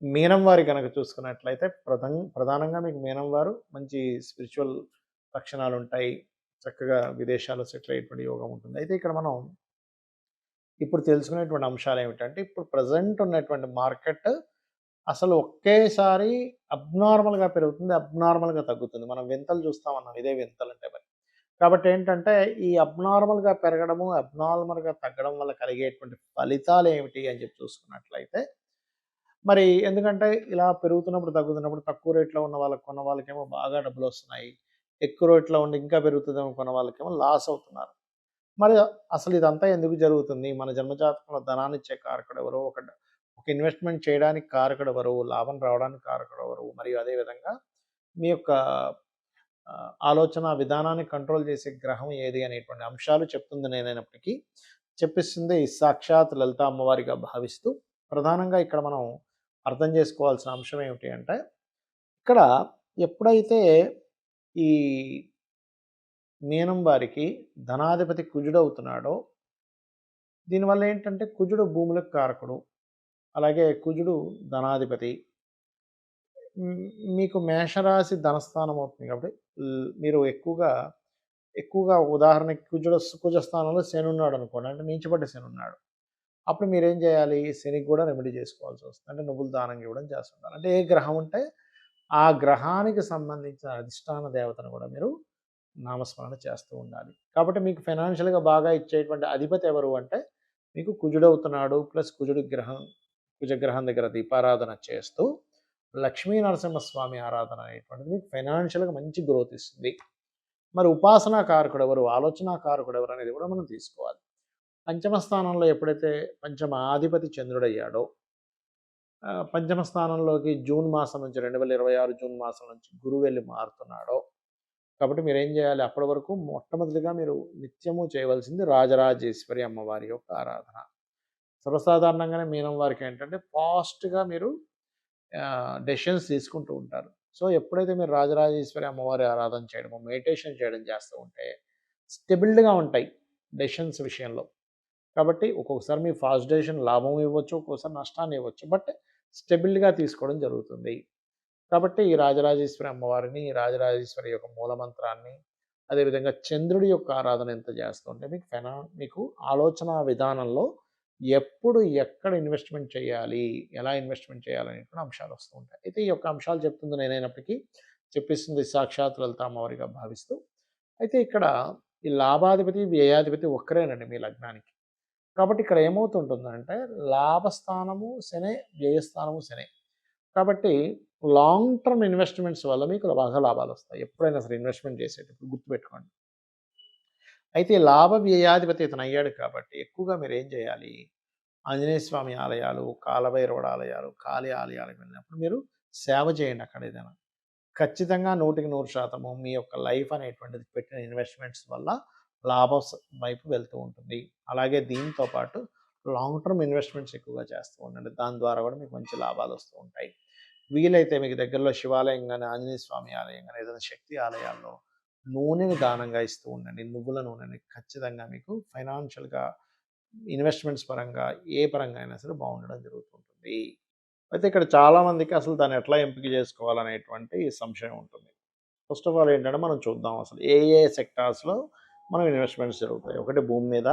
మీనం వారి గనక చూసుకున్నట్లయితే ప్రధానంగా మీకు మీనం వారు మంచి స్పిరిచువల్ లక్షణాలుంటాయి. చక్కగా విదేశాల్లో సెటిల్ అయ్యేటువంటి యోగం ఉంటుంది. అయితే ఇక్కడ మనం ఇప్పుడు తెలుసుకునేటువంటి అంశాలేమిటంటే, ఇప్పుడు ప్రెజెంట్ ఉన్నటువంటి మార్కెట్ అసలు ఒకేసారి అబ్నార్మల్‌గా పెరుగుతుంది, అబ్నార్మల్‌గా తగ్గుతుంది. మనం వింతలు చూస్తామన్నాం. ఇదే వింతలంటే మరి. కాబట్టి ఏంటంటే, ఈ అబ్నార్మల్‌గా పెరగడము, అబ్నార్మల్‌గా తగ్గడం వల్ల కలిగేటువంటి ఫలితాలేమిటి అని చెప్పి చూసుకున్నట్లయితే, మరి ఎందుకంటే ఇలా పెరుగుతున్నప్పుడు, తగ్గుతున్నప్పుడు తక్కువ రేట్‌లో ఉన్న వాళ్ళకి కొన్న వాళ్ళకేమో బాగా డబ్బులొస్తున్నాయి. ఎక్కువ రేట్‌లో ఉండి ఇంకా పెరుగుతదేమో కొన్న వాళ్ళకేమో లాస్ అవుతున్నారు. మరి అసలు ఇదంతా ఎందుకు జరుగుతుంది? మన జన్మజాతకంలో ధనాన్నిచ్చే కారకుడెవరు? ఒక ఇన్వెస్ట్‌మెంట్ చేయడానికి కారకుడెవరు? లాభం రావడానికి కారకుడెవరు? మరియు అదే విధంగా మీ యొక్క ఆలోచన విధానాన్ని కంట్రోల్ చేసే గ్రహం ఏది అనేటువంటి అంశాలు చెప్తుంది నేనైనప్పటికీ, చెప్పిస్తుంది సాక్షాత్ లలిత అమ్మవారిగా భావిస్తూ, ప్రధానంగా ఇక్కడ మనం అర్థం చేసుకోవాల్సిన అంశం ఏమిటి అంటే, ఇక్కడ ఎప్పుడైతే ఈ మీనం వారికి ధనాధిపతి కుజుడవుతున్నాడో, దీనివల్ల ఏంటంటే కుజుడు భూములకు కారకుడు. అలాగే కుజుడు ధనాధిపతి. హ్మ్. మీకు మేషరాశి ధనస్థానం అవుతుంది కాబట్టి మీరు ఎక్కువగా ఉదాహరణకి కుజ స్థానంలో శని ఉన్నాడనుకోండి. అంటే నీచపడ్డ శని ఉన్నాడు. అప్పుడు మీరేం చేయాలి? శనికి కూడా రెమెడీ చేసుకోవాల్సొస్తుంది. అంటే నువ్వులు దానంగా ఇవ్వడం చేస్తుండాలి. అంటే ఏ గ్రహం ఉంటే ఆ గ్రహానికి సంబంధించిన అధిష్టాన దేవతను కూడా మీరు నామస్మరణ చేస్తూ ఉండాలి. కాబట్టి మీకు ఫైనాన్షియల్‌గా బాగా ఇచ్చేటువంటి అధిపతి ఎవరు అంటే మీకు కుజుడవుతున్నాడు. ప్లస్ కుజగ్రహం దగ్గర దీపారాధన చేస్తూ లక్ష్మీ నరసింహస్వామి ఆరాధన అనేటువంటిది మీకు ఫైనాన్షియల్‌గా మంచి గ్రోత్ ఇస్తుంది. మరి ఉపాసనా కారకుడెవరు? ఆలోచనా కారకుడెవరు? అనేది కూడా మనం తీసుకోవాలి. పంచమ స్థానంలో ఎప్పుడైతే పంచమాధిపతి చంద్రుడయ్యాడో, పంచమ స్థానంలోకి జూన్ మాసం నుంచి 2026 జూన్ మాసం నుంచి గురువు వెళ్లి మారుతున్నాడో, కాబట్టి మీరేం చేయాలి? అప్పటి వరకు మొట్టమొదటిగా మీరు నిత్యము చేయవలసింది రాజరాజేశ్వరి అమ్మవారి యొక్క ఆరాధన. సర్వసాధారణంగానే మీనం వారికి ఏంటంటే ఫాస్ట్‌గా మీరు డెసిషన్స్ తీసుకుంటూ ఉంటారు. సో, ఎప్పుడైతే మీరు రాజరాజేశ్వరి అమ్మవారి ఆరాధన చేయడమో, మెడిటేషన్ చేయడం చేస్తూ ఉంటే స్టెబిల్డ్‌గా ఉంటాయి డెసిషన్స్ విషయంలో. కాబట్టి ఒక్కొక్కసారి మీ ఫాస్ట్ డెసిషన్ లాభం ఇవ్వచ్చు, ఒక్కోసారి నష్టాన్ని ఇవ్వచ్చు. బట్ స్టెబిల్డ్‌గా తీసుకోవడం జరుగుతుంది. కాబట్టి ఈ రాజరాజేశ్వరి అమ్మవారిని, ఈ రాజరాజేశ్వరి యొక్క మూలమంత్రాన్ని, అదేవిధంగా చంద్రుడి యొక్క ఆరాధన ఎంత చేస్తూ ఉంటే మీకు ఆలోచన విధానంలో ఎప్పుడు, ఎక్కడ ఇన్వెస్ట్‌మెంట్ చేయాలి, ఎలా ఇన్వెస్ట్‌మెంట్ చేయాలనేటువంటి అంశాలు వస్తూ ఉంటాయి. అయితే ఈ యొక్క అంశాలు చెప్తుంది నేనైనప్పటికీ, చెప్పిస్తుంది సాక్షాత్ లలిత అమ్మవారిగా భావిస్తూ, అయితే ఇక్కడ ఈ లాభాధిపతి, వ్యయాధిపతి ఒక్కరేనండి మీ లగ్నానికి. కాబట్టి ఇక్కడ ఏమవుతుంటుందంటే లాభస్థానము శనే, వ్యయస్థానము శనే. కాబట్టి లాంగ్ టర్మ్ ఇన్వెస్ట్‌మెంట్స్ వల్ల మీకు బాగా లాభాలొస్తాయి. ఎప్పుడైనా సరే ఇన్వెస్ట్‌మెంట్ చేసేటప్పుడు గుర్తుపెట్టుకోండి. అయితే లాభ వ్యయాధిపతి ఇతనయ్యాడు కాబట్టి ఎక్కువగా మీరేం చేయాలి? ఆంజనేయ స్వామి ఆలయాలు, కాలభైరవుడు ఆలయాలు, కాళీ ఆలయాలకు వెళ్ళినప్పుడు మీరు సేవ చేయండి అక్కడ ఏదైనా. ఖచ్చితంగా 100% మీ యొక్క లైఫ్ అనేటువంటిది పెట్టిన ఇన్వెస్ట్‌మెంట్స్ వల్ల వైపు వెళ్తూ ఉంటుంది. అలాగే దీంతో పాటు లాంగ్ టర్మ్ ఇన్వెస్ట్‌మెంట్స్ ఎక్కువగా చేస్తూ ఉండండి. దాని ద్వారా కూడా మీకు మంచి లాభాలొస్తూ ఉంటాయి. వీలైతే మీకు దగ్గరలో శివాలయం గాని, ఆంజనేయ స్వామి ఆలయం గాని, ఏదైనా శక్తి ఆలయాల్లో నూనెని దానంగా ఇస్తూ ఉండండి. నువ్వుల నూనెని ఖచ్చితంగా మీకు ఫైనాన్షియల్‌గా ఇన్వెస్ట్‌మెంట్స్ పరంగా, ఏ పరంగా అయినా సరే బాగుండడం జరుగుతుంటుంది. అయితే ఇక్కడ చాలామందికి అసలు దాన్ని ఎట్లా ఎంపిక చేసుకోవాలనేటువంటి సంశయం ఉంటుంది. ఫస్ట్ ఆఫ్ ఆల్ ఏంటంటే మనం చూద్దాం అసలు ఏ ఏ సెక్టార్స్‌లో మనం ఇన్వెస్ట్‌మెంట్స్ జరుగుతాయి. ఒకటి భూమి మీద,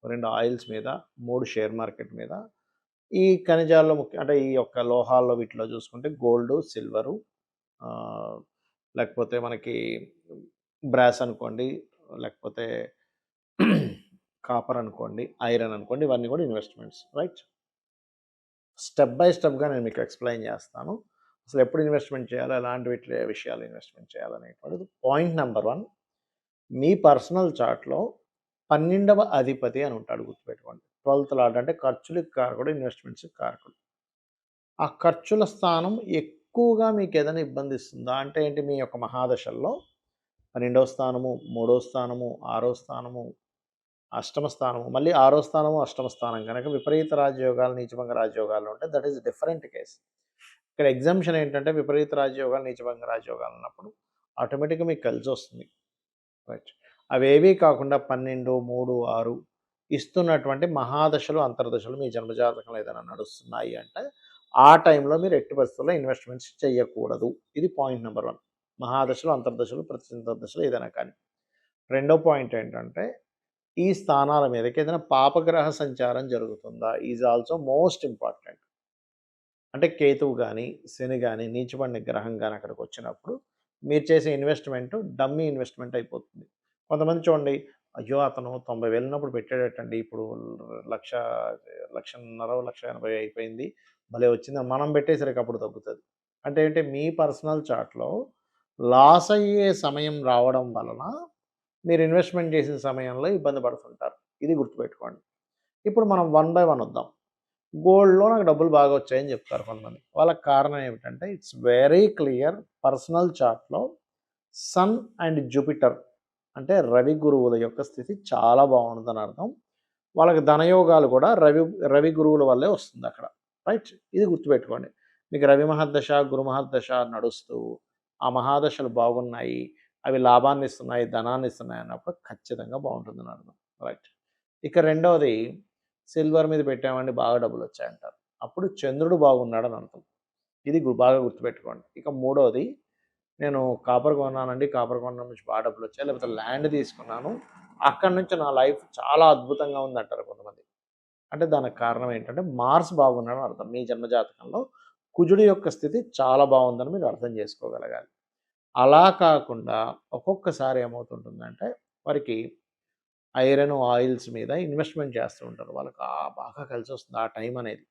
2 ఆయిల్స్ మీద, 3 షేర్ మార్కెట్ మీద. ఈ ఖనిజాల్లో అంటే ఈ యొక్క లోహాల్లో వీటిలో చూసుకుంటే గోల్డు, సిల్వరు, ఆహ్, లేకపోతే మనకి బ్రాస్ అనుకోండి, లేకపోతే కాపర్ అనుకోండి, ఐరన్ అనుకోండి, ఇవన్నీ కూడా ఇన్వెస్ట్‌మెంట్స్ రైట్. స్టెప్ బై స్టెప్‌గా నేను మీకు ఎక్స్‌ప్లెయిన్ చేస్తాను. అసలు ఎప్పుడు ఇన్వెస్ట్‌మెంట్ చేయాలి, ఎలాంటి విషయాలు ఇన్వెస్ట్‌మెంట్ చేయాలనేటువంటిది. పాయింట్ నంబర్ 1, మీ పర్సనల్ చార్ట్‌లో 12వ అధిపతి అని ఉంటాడు గుర్తుపెట్టుకోండి. 12థ్ లార్డ్ అంటే ఖర్చులకి కారకుడు, ఇన్వెస్ట్‌మెంట్స్‌కి కారకుడు. ఆ ఖర్చుల స్థానం ఎక్కువగా మీకేదైనా ఇబ్బందిస్తుందా? అంటే ఏంటి, మీ యొక్క మహాదశల్లో 12వ స్థానము, 3వ స్థానము, 6వ స్థానము, అష్టమ స్థానము, మళ్ళీ 6వ స్థానము, అష్టమ స్థానం గనక విపరీత రాజయోగాలు, నీచభంగ రాజయోగాలు ఉంటే దట్ ఈస్ డిఫరెంట్ కేస్. ఇక్కడ ఎగ్జామ్షన్ ఏంటంటే విపరీత రాజయోగాలు, నీచభంగ రాజయోగాలు ఉన్నప్పుడు ఆటోమేటిక్‌గా మీకు కలిసొస్తుంది. రైట్. అవేవీ కాకుండా 12, 3, 6 ఇస్తున్నటువంటి మహాదశలు, అంతర్దశలు మీ జన్మజాతకంలో ఏదైనా నడుస్తున్నాయి అంటే ఆ టైంలో మీరు ఎట్టి పరిస్థితుల్లో ఇన్వెస్ట్మెంట్స్ చేయకూడదు. ఇది పాయింట్ నెంబర్ 1. మహాదశలు, అంతర్దశలు, ప్రతింతర్దశలు ఏదైనా కానీ. రెండో పాయింట్ ఏంటంటే, ఈ స్థానాల మీదకి ఏదైనా పాపగ్రహ సంచారం జరుగుతుందా? Is also most important. అంటే కేతువు గాని, శని గాని, నీచబడిన గ్రహం గాని అక్కడికొచ్చినప్పుడు మీరు చేసే ఇన్వెస్ట్‌మెంట్ డమ్మీ ఇన్వెస్ట్‌మెంట్ అయిపోతుంది. కొంతమంది చూడండి, అయ్యో! అతను 90,000 ఉన్నప్పుడు పెట్టాడటండి. ఇప్పుడు లక్ష 1,50,000, 1,80,000 అయిపోయింది. భలే వచ్చిందని మనం పెట్టేసరికి అప్పుడు తగ్గుతది. అంటే ఏంటి, మీ పర్సనల్ చార్ట్‌లో లాస్ అయ్యే సమయం రావడం వలన మీరు ఇన్వెస్ట్‌మెంట్ చేసిన సమయంలో ఇబ్బంది పడుతుంటారు. ఇది గుర్తుపెట్టుకోండి. ఇప్పుడు మనం వన్ బై వన్ వద్దాం. గోల్డ్‌లో నాకు డబ్బులు బాగా వచ్చాయని చెప్తారు కొంతమంది. వాళ్ళకి కారణం ఏమిటంటే ఇట్స్ వెరీ క్లియర్, పర్సనల్ చార్ట్‌లో సన్ అండ్ జూపిటర్ అంటే రవి గురువుల యొక్క స్థితి చాలా బాగుందని అర్థం. వాళ్ళకి ధనయోగాలు కూడా రవి గురువుల వల్లే వస్తుంది అక్కడ. రైట్? ఇది గుర్తుపెట్టుకోండి. మీకు రవి మహర్దశ, గురు మహర్దశ నడుస్తూ ఆ మహాదశలు బాగున్నాయి, అవి లాభాన్ని ఇస్తున్నాయి, ధనాన్ని ఇస్తున్నాయి అన్నప్పుడు ఖచ్చితంగా బాగుంటుందని అర్థం. రైట్. ఇక రెండవది, సిల్వర్ మీద పెట్టామండి బాగా డబ్బులొచ్చాయంటారు. అప్పుడు చంద్రుడు బాగున్నాడని అర్థం. ఇది బాగా గుర్తుపెట్టుకోండి. ఇక మూడోది, నేను కాపర్ కొన్నానండి, కాపర్ కొనడం నుంచి బాగా డబ్బులొచ్చాయి. లేకపోతే ల్యాండ్ తీసుకున్నాను, అక్కడి నుంచి నా లైఫ్ చాలా అద్భుతంగా ఉందంటారు కొంతమంది. అంటే దానికి కారణం ఏంటంటే మార్స్ బాగున్నాడని అర్థం. మీ జన్మజాతకంలో కుజుడి యొక్క స్థితి చాలా బాగుందని మీరు అర్థం చేసుకోగలగాలి. అలా కాకుండా ఒక్కొక్కసారి ఏమవుతుంటుందంటే వారికి ఐరన్, ఆయిల్స్ మీద ఇన్వెస్ట్‌మెంట్ చేస్తూ ఉంటారు. వాళ్ళకి బాగా కలిసొస్తుంది ఆ టైం అనేది.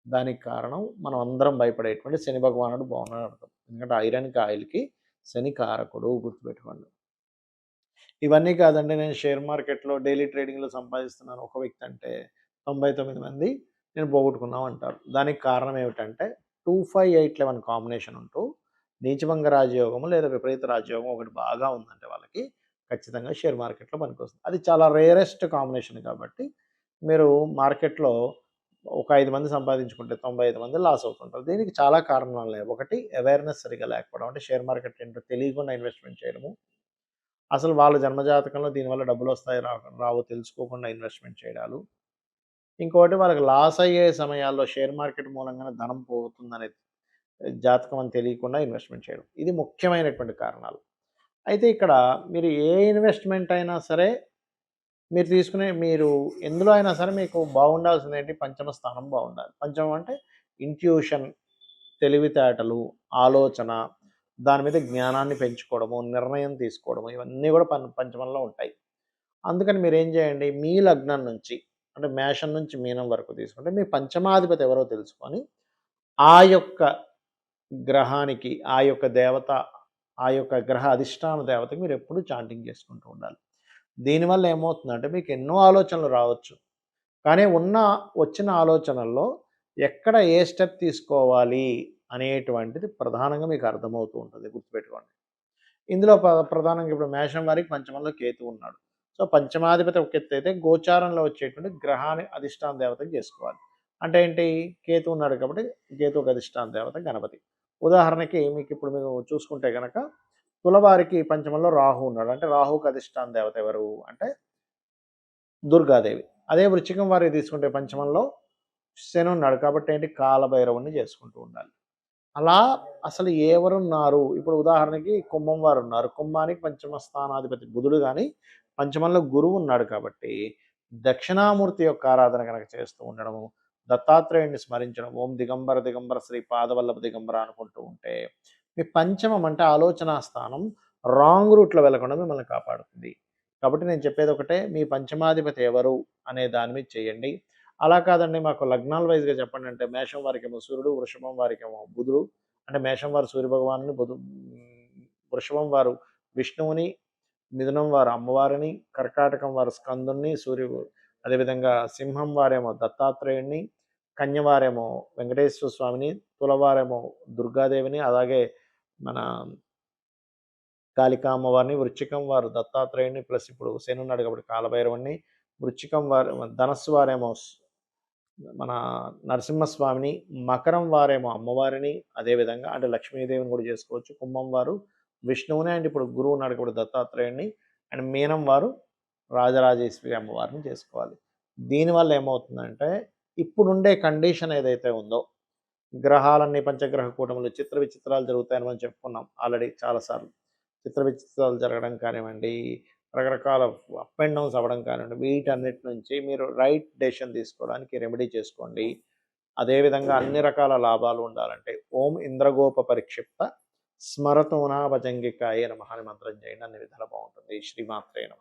దానికి కారణం మనం అందరం భయపడేటువంటి శని భగవానుడు బాగున్నాడని అర్థం. ఎందుకంటే ఐరన్‌కి, ఆయిల్‌కి శని కారకుడు గుర్తుపెట్టుకోండి. ఇవన్నీ కాదండి, నేను షేర్ మార్కెట్‌లో డైలీ ట్రేడింగ్‌లో సంపాదిస్తున్నాను ఒక వ్యక్తి అంటే, 99 మంది నేను పోగొట్టుకున్నాం అంటారు. దానికి కారణం ఏమిటంటే 2, 5, 8, 11 కాంబినేషన్ ఉంటూ నీచభంగ రాజయోగము లేదా విపరీత రాజయోగం ఒకటి బాగా ఉందంటే వాళ్ళకి ఖచ్చితంగా షేర్ మార్కెట్‌లో పనికొస్తుంది. అది చాలా రేరెస్ట్ కాంబినేషన్ కాబట్టి మీరు మార్కెట్‌లో ఒక 5 మంది సంపాదించుకుంటే 95 మంది లాస్ అవుతుంటారు. దీనికి చాలా కారణాలున్నాయి. ఒకటి, అవేర్‌నెస్ సరిగ్గా లేకపోవడం. అంటే షేర్ మార్కెట్ ఏంటో తెలియకుండా ఇన్వెస్ట్‌మెంట్ చేయడము. అసలు వాళ్ళ జన్మజాతకంలో దీనివల్ల డబ్బులొస్తాయి రావో తెలుసుకోకుండా ఇన్వెస్ట్‌మెంట్ చేయడాలు. ఇంకోటి, వాళ్ళకి లాస్ అయ్యే సమయాల్లో షేర్ మార్కెట్ మూలంగానే ధనం పోతుందనే జాతకం అని తెలియకుండా ఇన్వెస్ట్‌మెంట్ చేయడం. ఇది ముఖ్యమైనటువంటి కారణాలు. అయితే ఇక్కడ మీరు ఏ ఇన్వెస్ట్‌మెంట్ అయినా సరే, మీరు ఎందులో అయినా సరే మీకు బాగుండాల్సిందేంటి, పంచమ స్థానం బాగుండాలి. పంచమం అంటే ఇంట్యూషన్, తెలివితేటలు, ఆలోచన, దాని మీద జ్ఞానాన్ని పెంచుకోవడము, నిర్ణయం తీసుకోవడము, ఇవన్నీ కూడా పంచమంలో ఉంటాయి. అందుకని మీరేం చేయండి, మీ లగ్నం నుంచి అంటే మేషం నుంచి మీనం వరకు తీసుకుంటే మీ పంచమాధిపతి ఎవరో తెలుసుకొని ఆ యొక్క గ్రహానికి, ఆ యొక్క దేవత, ఆ యొక్క గ్రహ అధిష్టాన దేవతకి మీరు ఎప్పుడు చాంటింగ్ చేసుకుంటూ ఉండాలి. దీనివల్ల ఏమవుతుందంటే మీకు ఎన్నో ఆలోచనలు రావచ్చు. కానీ వచ్చిన ఆలోచనల్లో ఎక్కడ ఏ స్టెప్ తీసుకోవాలి అనేటువంటిది ప్రధానంగా మీకు అర్థమవుతూ ఉంటుంది. గుర్తుపెట్టుకోండి. ఇందులో ప్రధానంగా ఇప్పుడు మేషం వారికి పంచమంలో కేతువు ఉన్నాడు. సో, పంచమాధిపతి ఒక ఎత్తైతే గోచారంలో వచ్చేటువంటి గ్రహాన్ని అధిష్టాన దేవతకి చేసుకోవాలి. అంటే ఏంటి, కేతువు ఉన్నాడు కాబట్టి కేతువుకి అధిష్టాన దేవత గణపతి. ఉదాహరణకి ఇప్పుడు మీరు చూసుకుంటే గనక తులవారికి పంచమంలో రాహు ఉన్నాడు. అంటే రాహుకి అధిష్టాన దేవత ఎవరు అంటే దుర్గాదేవి. అదే వృశ్చికం వారికి తీసుకుంటే పంచమంలో శని ఉన్నాడు. కాబట్టి ఏంటి, కాలభైరవుడిని చేసుకుంటూ ఉండాలి. అలా అసలు ఎవరున్నారు? ఇప్పుడు ఉదాహరణకి కుంభం వారున్నారు. కుంభానికి పంచమ స్థానాధిపతి బుధుడు గాని, పంచమంలో గురువు ఉన్నాడు కాబట్టి, దక్షిణామూర్తి యొక్క ఆరాధన గనక చేస్తూ ఉండడము, దత్తాత్రేయుడిని స్మరించడం, ఓం దిగంబర దిగంబర శ్రీ పాదవల్లభ దిగంబర అనుకుంటూ ఉంటే, మీ పంచమం అంటే ఆలోచనా స్థానం రాంగ్ రూట్‌లో వెళ్ళకుండా మిమ్మల్ని కాపాడుతుంది. కాబట్టి నేను చెప్పేది ఒకటే, మీ పంచమాధిపతి ఎవరు అనే దాని మీద చేయండి. అలా కాదండి, మాకు లగ్నాల వైస్‌గా చెప్పండి అంటే మేషం వారికేమో సూర్యుడు, వృషభం వారికేమో బుధుడు. అంటే మేషం వారు సూర్యభగవానుని, వృషభం వారు విష్ణువుని, మిథునం వారు అమ్మవారిని, కర్కాటకం వారు స్కందుని, అదేవిధంగా సింహం వారేమో దత్తాత్రేయుడిని, కన్య వారేమో వెంకటేశ్వర స్వామిని, తులవారేమో దుర్గాదేవిని, అలాగే మన కాళికా అమ్మవారిని, వృశ్చికం వారు దత్తాత్రేయుడిని, ప్లస్ ఇప్పుడు శని ఉన్నాడు కాబట్టి కాలభైరవుడిని, వృశ్చికం వారు ధనస్సు వారేమో మన నరసింహస్వామిని, మకరం వారేమో అమ్మవారిని, అదేవిధంగా అంటే లక్ష్మీదేవిని కూడా చేసుకోవచ్చు. కుంభం వారు విష్ణువుని, అండ్ ఇప్పుడు గురువు ఉన్నాడు కాబట్టి దత్తాత్రేయుడిని, అండ్ మీనం వారు రాజరాజేశ్వరి అమ్మవారిని చేసుకోవాలి. దీనివల్ల ఏమవుతుందంటే ఇప్పుడుండే కండిషన్ ఏదైతే ఉందో గ్రహాలన్నీ పంచగ్రహ కూటములు చిత్ర విచిత్రాలు జరుగుతాయని మనం చెప్పుకున్నాం ఆల్రెడీ చాలాసార్లు. చిత్ర విచిత్రాలు జరగడం కానివ్వండి, రకరకాల అప్ అండ్ డౌన్స్ అవ్వడం కానివ్వండి, వీటన్నిటి నుంచి మీరు రైట్ డెసిషన్ తీసుకోవడానికి రెమెడీ చేసుకోండి. అదేవిధంగా అన్ని రకాల లాభాలు ఉండాలంటే ఓం ఇంద్రగోప పరిక్షిప్త స్మరతోనా భజంగికాయ నమః అని మంత్రం చేయండి. అన్ని విధాలా బాగుంటుంది. శ్రీమాత్రే నమః.